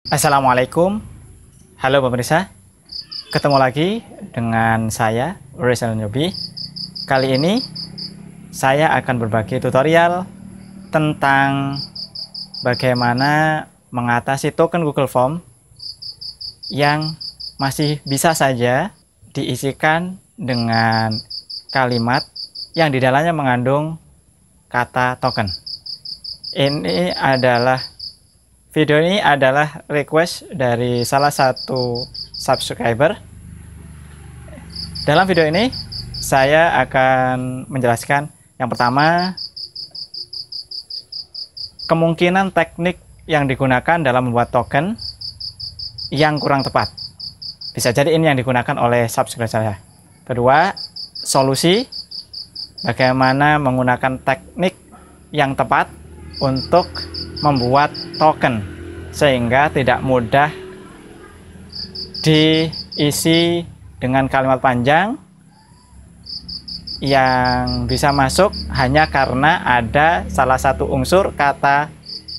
Assalamualaikum, halo pemirsa. Ketemu lagi dengan saya, Rizal Nyobi. Kali ini saya akan berbagi tutorial tentang bagaimana mengatasi token Google Form yang masih bisa saja diisikan dengan kalimat yang di dalamnya mengandung kata token. Video ini adalah request dari salah satu subscriber. Dalam video ini saya akan menjelaskan yang pertama, kemungkinan teknik yang digunakan dalam membuat token yang kurang tepat. Bisa jadi ini yang digunakan oleh subscriber saya. Kedua, solusi bagaimana menggunakan teknik yang tepat untuk membuat token sehingga tidak mudah diisi dengan kalimat panjang yang bisa masuk hanya karena ada salah satu unsur kata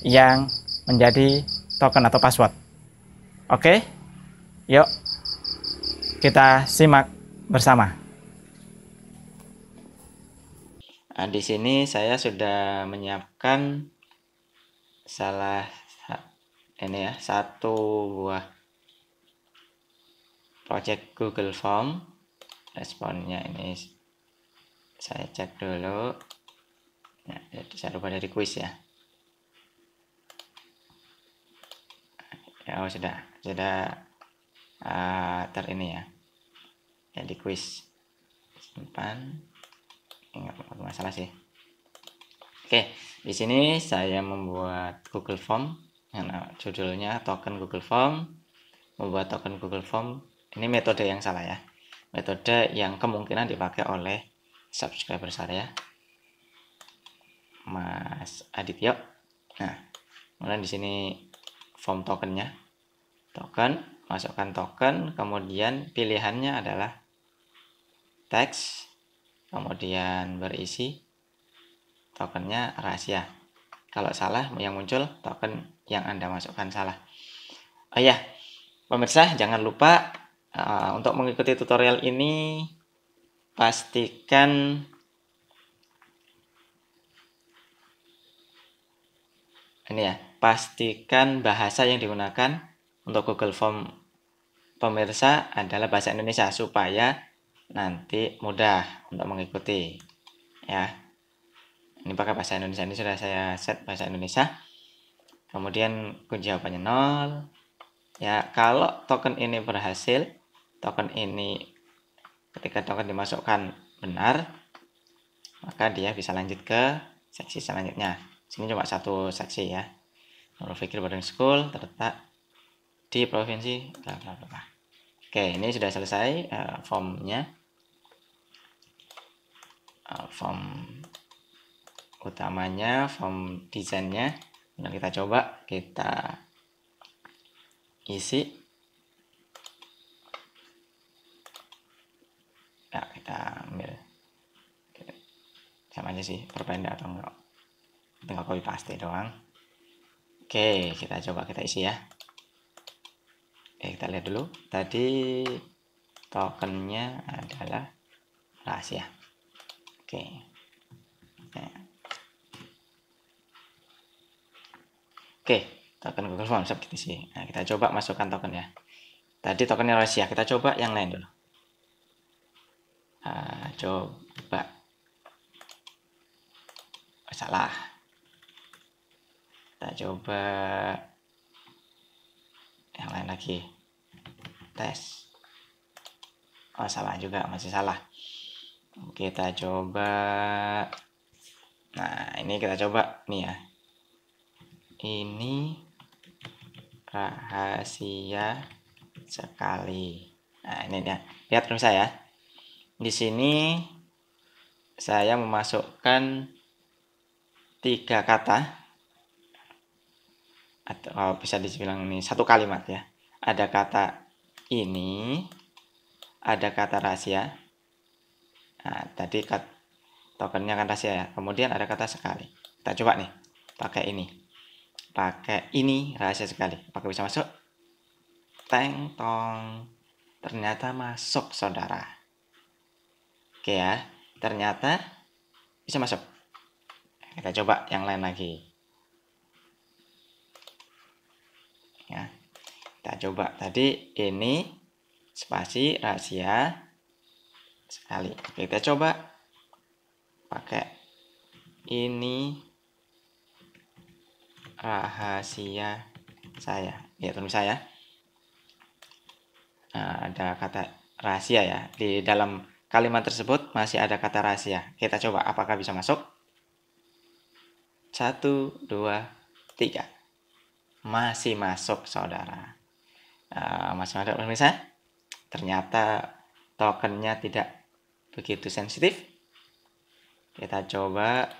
yang menjadi token atau password. Oke, yuk kita simak bersama. Nah, di sini saya sudah menyiapkan satu buah project Google Form. Responnya ini saya cek dulu. Saya rubah dari quiz ya. Ya, sudah ini ya. Jadi quiz simpan. Enggak masalah sih. Oke, di sini saya membuat Google Form yang judulnya token Google Form. Membuat token Google Form ini metode yang salah ya. Metode yang kemungkinan dipakai oleh subscriber saya, Mas Adityo. Nah, kemudian di sini form tokennya. Token, masukkan token, kemudian pilihannya adalah teks, kemudian berisi tokennya rahasia. Kalau salah yang muncul token yang Anda masukkan salah. Oh ya, pemirsa jangan lupa untuk mengikuti tutorial ini pastikan bahasa yang digunakan untuk Google Form pemirsa adalah bahasa Indonesia supaya nanti mudah untuk mengikuti ya. Ini pakai bahasa Indonesia, ini sudah saya set bahasa Indonesia. Kemudian kunci jawabannya 0. Ya, kalau token ini berhasil, ketika token dimasukkan benar, maka dia bisa lanjut ke seksi selanjutnya. Sini cuma satu seksi ya. Berpikir boarding school terletak di provinsi bla bla bla. Oke, ini sudah selesai formnya. Form utamanya, form desainnya. Nah, kita coba kita isi. Nah, kita ambil sama aja sih, perpendek atau enggak, tinggal copy paste doang. Oke, kita coba kita isi ya. Kita lihat dulu. Tadi tokennya adalah rahasia. Oke. Oke, token Google Form seperti ini. Nah, kita coba masukkan token ya. Tadi tokennya rahasia, kita coba yang lain dulu. Coba. Salah. Kita coba yang lain lagi. Tes. Oh, salah juga, masih salah. Kita coba. Nah, ini kita coba nih ya. Ini rahasia sekali. Nah, ini dia. Lihat terus saya. Di sini saya memasukkan 3 kata atau bisa dibilang ini satu kalimat ya. Ada kata ini, ada kata rahasia. Nah, tadi tokennya kan rahasia ya. Kemudian ada kata sekali. Kita coba nih pakai ini. pakai ini rahasia sekali. Apakah bisa masuk? Teng tong. Ternyata masuk, saudara. Oke ya, ternyata bisa masuk. Kita coba yang lain lagi. Ya, kita coba tadi ini spasi rahasia sekali. Oke, kita coba pakai ini rahasia saya. Ya, tulis saya. Nah, ada kata rahasia ya. Di dalam kalimat tersebut masih ada kata rahasia. Kita coba apakah bisa masuk? 1, 2, 3. Masih masuk, saudara. Masih masuk, pemirsa. Ternyata tokennya tidak begitu sensitif. Kita coba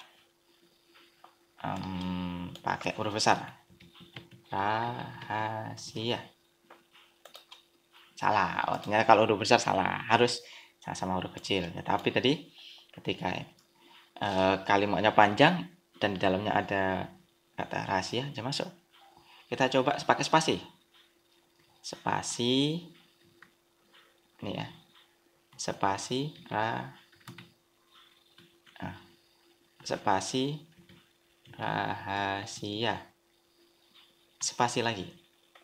pakai huruf besar. Rahasia. Salah. Oh, ternyata kalau huruf besar salah. Harus sama huruf kecil. Ya, tapi tadi ketika kalimatnya panjang dan di dalamnya ada kata rahasia, bisa masuk. Kita coba pakai spasi. Spasi. Ini ya. Spasi spasi rahasia. Spasi lagi.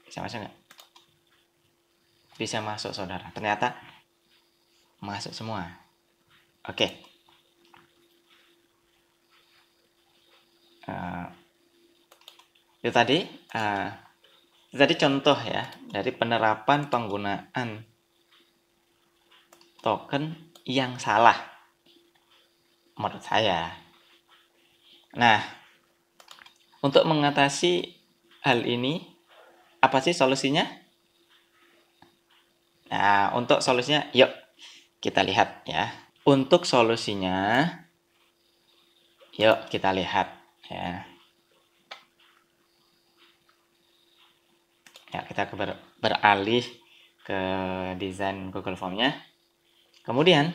Bisa masuk nggak? Bisa masuk, saudara. Ternyata masuk semua. Oke. Itu tadi contoh ya dari penerapan penggunaan token yang salah menurut saya. Nah, untuk mengatasi hal ini apa sih solusinya? Nah, untuk solusinya yuk kita lihat ya. Untuk solusinya yuk kita lihat ya. Ya, kita beralih ke desain Google Form-nya. Kemudian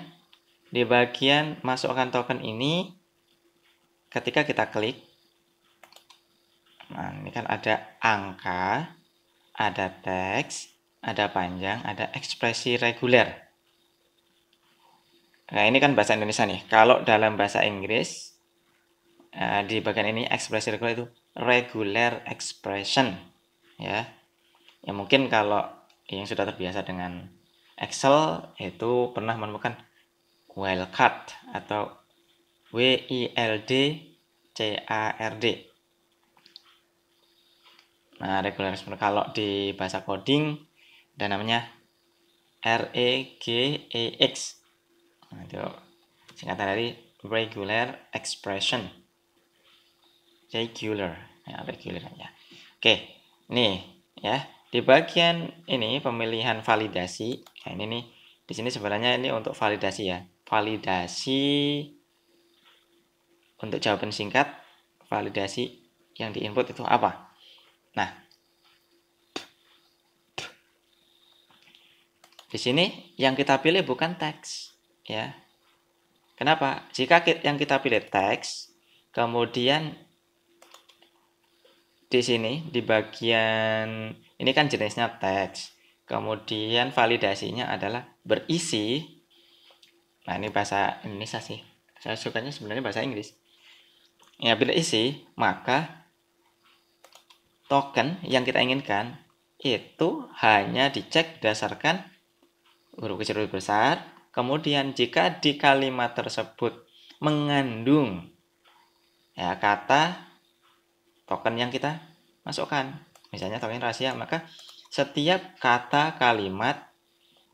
di bagian masukkan token ini ketika kita klik, nah ini kan ada angka, ada teks, ada panjang, ada ekspresi reguler. Nah, ini kan bahasa Indonesia nih. Kalau dalam bahasa Inggris, di bagian ini ekspresi reguler itu regular expression. Ya mungkin kalau yang sudah terbiasa dengan Excel itu pernah menemukan wildcard atau WILDCARD. Nah, regular expression kalau di bahasa coding ada namanya REGEX. Nah, itu singkatan dari regular expression. Regular ya. Oke, nih ya. Di bagian ini pemilihan validasi. Nah, ini nih. Di sini sebenarnya ini untuk validasi ya. Validasi untuk jawaban singkat, validasi yang diinput itu apa? Nah, di sini yang kita pilih bukan teks ya. Kenapa? Jika yang kita pilih teks, kemudian di sini di bagian ini kan jenisnya teks. Kemudian validasinya adalah berisi. Nah, ini bahasa Indonesia sih. Saya sukanya sebenarnya bahasa Inggris. Ya, bila isi, maka token yang kita inginkan itu hanya dicek berdasarkan huruf kecil huruf besar. Kemudian jika di kalimat tersebut mengandung ya kata token yang kita masukkan, misalnya token rahasia, maka setiap kata kalimat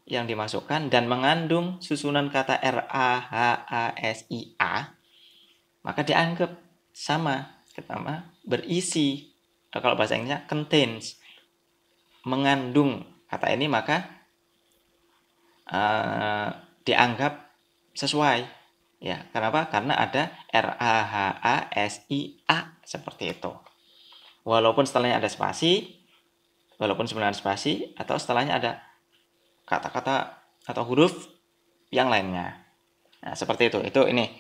yang dimasukkan dan mengandung susunan kata RAHASIA, maka dianggap sama, pertama berisi. Kalau bahasa Inggrisnya contains, mengandung kata ini, maka dianggap sesuai ya. Kenapa? Karena ada RAHASIA seperti itu. Walaupun setelahnya ada spasi, walaupun sebenarnya spasi, atau setelahnya ada kata-kata atau huruf yang lainnya. Nah, seperti itu. Itu ini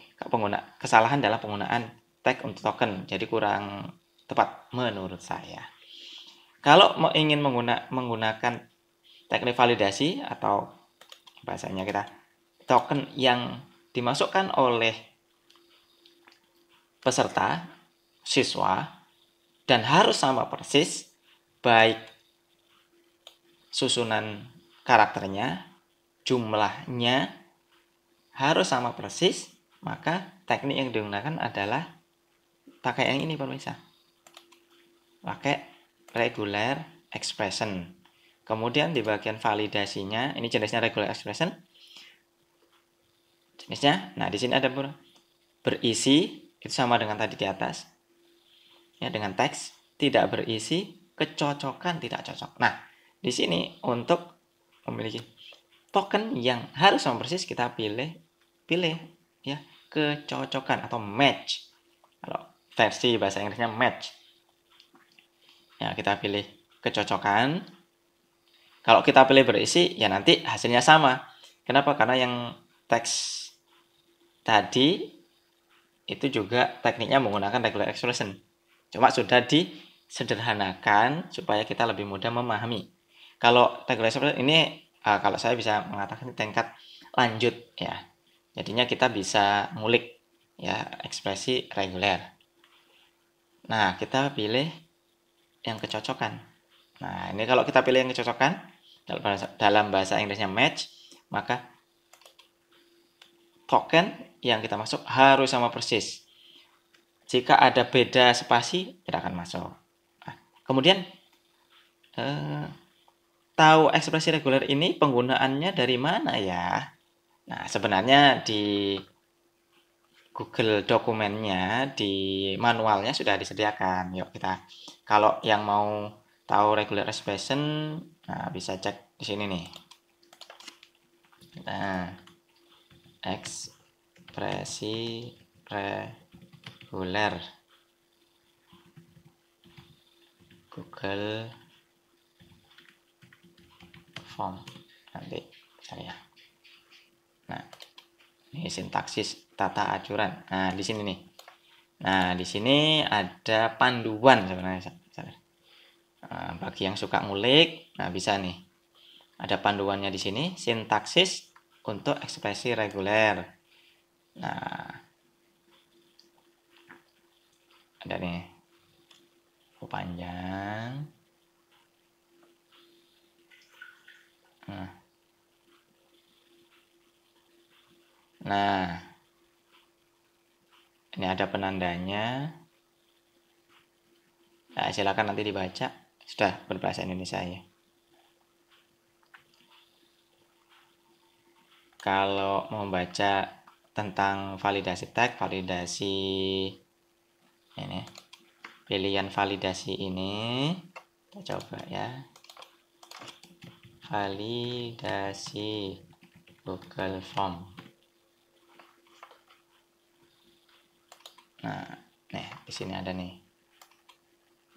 kesalahan dalam penggunaan tag untuk token. Jadi kurang tepat menurut saya. Kalau mau ingin menggunakan teknik validasi atau bahasanya kita token yang dimasukkan oleh peserta, siswa, dan harus sama persis, baik susunan karakternya, jumlahnya harus sama persis, maka teknik yang digunakan adalah pakai yang ini pemirsa. Pakai regular expression. Kemudian di bagian validasinya, ini jenisnya regular expression. Jenisnya, nah di sini ada berisi, itu sama dengan tadi di atas. Ya, dengan teks, tidak berisi, kecocokan, tidak cocok. Nah, di sini untuk memiliki token yang harus sama persis, kita pilih ya kecocokan atau match. Kalau versi bahasa Inggrisnya match. Ya, kita pilih kecocokan. Kalau kita pilih berisi, ya nanti hasilnya sama. Kenapa? Karena yang teks tadi itu juga tekniknya menggunakan regular expression. Cuma sudah disederhanakan supaya kita lebih mudah memahami. Kalau regular expression ini, kalau saya bisa mengatakan tingkat lanjut ya. Jadinya kita bisa ngulik ya ekspresi reguler. Nah, kita pilih yang kecocokan. Nah, ini kalau kita pilih yang kecocokan dalam bahasa Inggrisnya match, maka token yang kita masuk harus sama persis. Jika ada beda spasi, tidak akan masuk. Nah, kemudian tahu ekspresi reguler ini penggunaannya dari mana ya? Nah, sebenarnya di Google dokumennya, di manualnya sudah disediakan. Yuk kita, kalau yang mau tahu regular expression, nah bisa cek di sini nih. Nah, ekspresi reguler Google Form, nanti bisa lihat. Nah, ini sintaksis tata acuran. Nah, di sini nih. Nah, di sini ada panduan sebenarnya. Nah, bagi yang suka ngulik, nah bisa nih. Ada panduannya di sini, sintaksis untuk ekspresi reguler. Nah, ada nih. Panjang. Nah, ini ada penandanya. Nah, silakan nanti dibaca. Sudah berbahasa Indonesia ya. Kalau mau baca tentang validasi tag, validasi ini, pilihan validasi ini, kita coba ya. Validasi Google Form. Nah, nih di sini ada nih.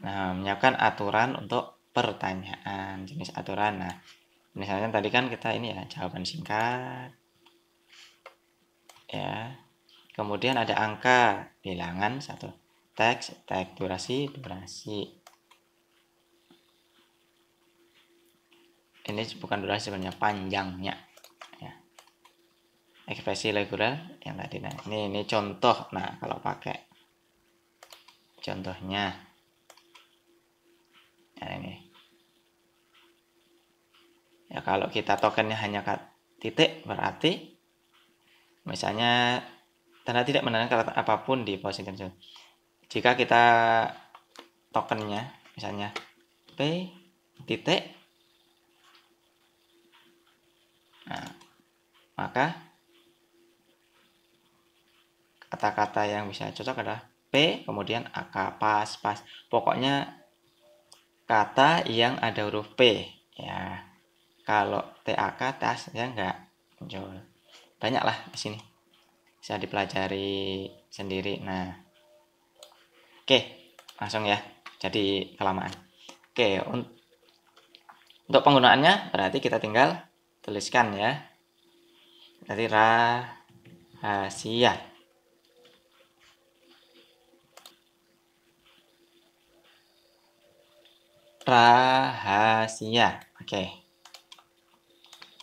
Nah, menyiapkan aturan untuk pertanyaan, jenis aturan. Nah, misalnya tadi kan kita ini ya, jawaban singkat. Ya. Kemudian ada angka, bilangan, satu. Teks, durasi. Ini bukan durasi sebenarnya, panjangnya. Ya. Ekspresi reguler yang tadi. Nah, ini contoh. Nah, kalau pakai contohnya. Nah, ini. Ya, kalau kita tokennya hanya titik, berarti misalnya tanda tidak menandakan kata apapun di posisi tersebut. Jika kita tokennya misalnya P titik, nah, maka kata-kata yang bisa cocok adalah P kemudian AK, pas. Pokoknya kata yang ada huruf P ya. Kalau TAK, tas ya enggak muncul. Banyak lah di sini. Bisa dipelajari sendiri. Nah, oke, langsung ya. Jadi kelamaan. Oke, untuk penggunaannya berarti kita tinggal tuliskan ya. Jadi rahasia. rahasia. Oke.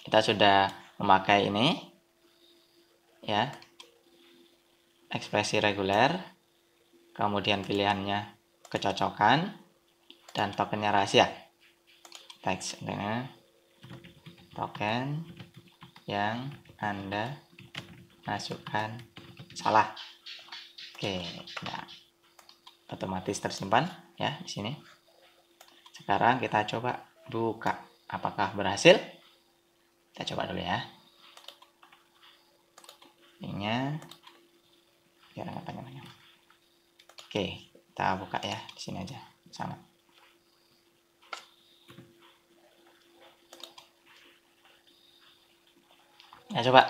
Kita sudah memakai ini ya. Ekspresi reguler. Kemudian pilihannya kecocokan dan tokennya rahasia. Teks dengan token yang Anda masukkan salah. Oke, nah, otomatis tersimpan ya di sini. Sekarang kita coba buka, apakah berhasil? Kita coba dulu ya. Ininya biar nggak panjang-panjang. Oke, kita buka ya di sini aja sama. Ya coba.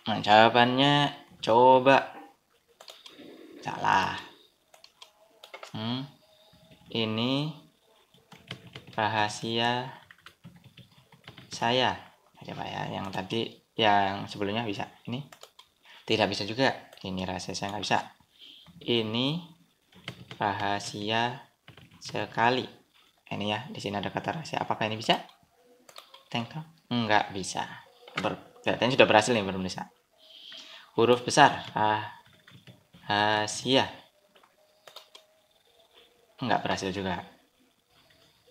Nah, jawabannya coba salah. Ini rahasia saya. Coba ya, yang tadi, yang sebelumnya bisa. Ini tidak bisa juga. Ini rahasia saya nggak bisa. Ini rahasia sekali. Ini ya, di sini ada kata rahasia. Apakah ini bisa? Tengok, nggak bisa. Kelihatannya sudah berhasil nih, belum bisa. Huruf besar, rahasia. Nggak berhasil juga.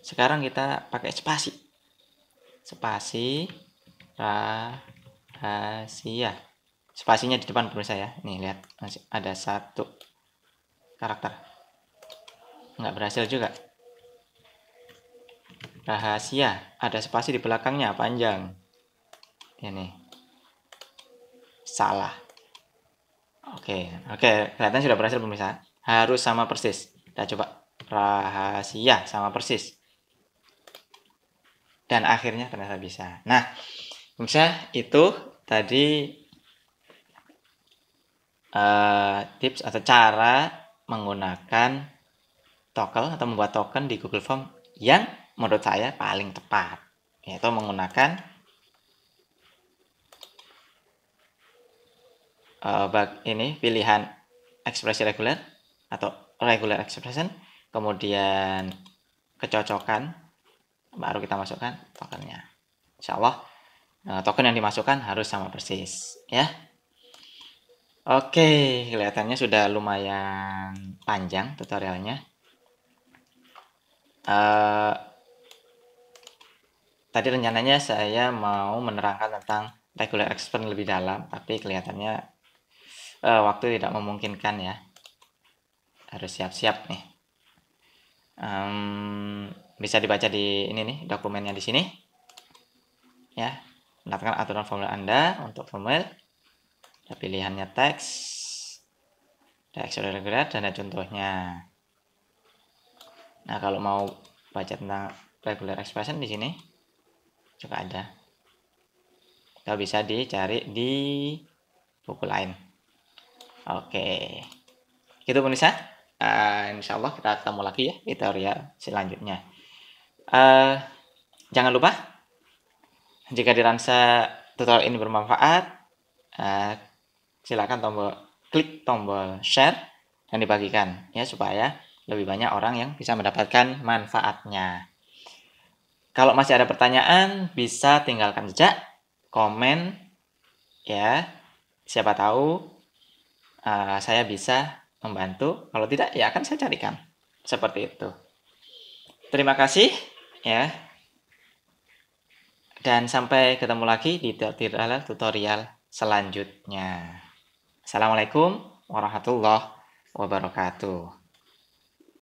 Sekarang kita pakai spasi. Spasi, rahasia. Spasinya di depan pemirsa ya. Nih lihat, masih ada satu karakter. Nggak berhasil juga. Rahasia, ada spasi di belakangnya panjang. Ini salah. Oke, kelihatan sudah berhasil pemirsa. Harus sama persis. Kita coba rahasia sama persis. Dan akhirnya ternyata bisa. Nah, pemirsa, itu tadi tips atau cara menggunakan token atau membuat token di Google Form yang menurut saya paling tepat, yaitu menggunakan ini pilihan ekspresi reguler atau regular expression, kemudian kecocokan, baru kita masukkan tokennya. Insya Allah token yang dimasukkan harus sama persis ya. Oke, kelihatannya sudah lumayan panjang tutorialnya. Tadi rencananya saya mau menerangkan tentang regular expression lebih dalam, tapi kelihatannya waktu tidak memungkinkan ya. Harus siap-siap nih. Bisa dibaca di ini nih, dokumennya di sini. Ya, menetapkan aturan formulir Anda untuk formulir. Pilihannya teks, teks reguler, dan ada contohnya. Nah, kalau mau baca tentang regular expression di sini juga ada. Kalau bisa dicari di buku lain. Oke, itu pemirsa. Insya Allah kita ketemu lagi ya di tutorial selanjutnya. Jangan lupa jika dirasa tutorial ini bermanfaat, silakan klik tombol share dan dibagikan ya supaya lebih banyak orang yang bisa mendapatkan manfaatnya. Kalau masih ada pertanyaan bisa tinggalkan jejak, komen ya. Siapa tahu saya bisa membantu. Kalau tidak ya akan saya carikan. Seperti itu. Terima kasih ya. Dan sampai ketemu lagi di tutorial selanjutnya. Assalamualaikum warahmatullahi wabarakatuh.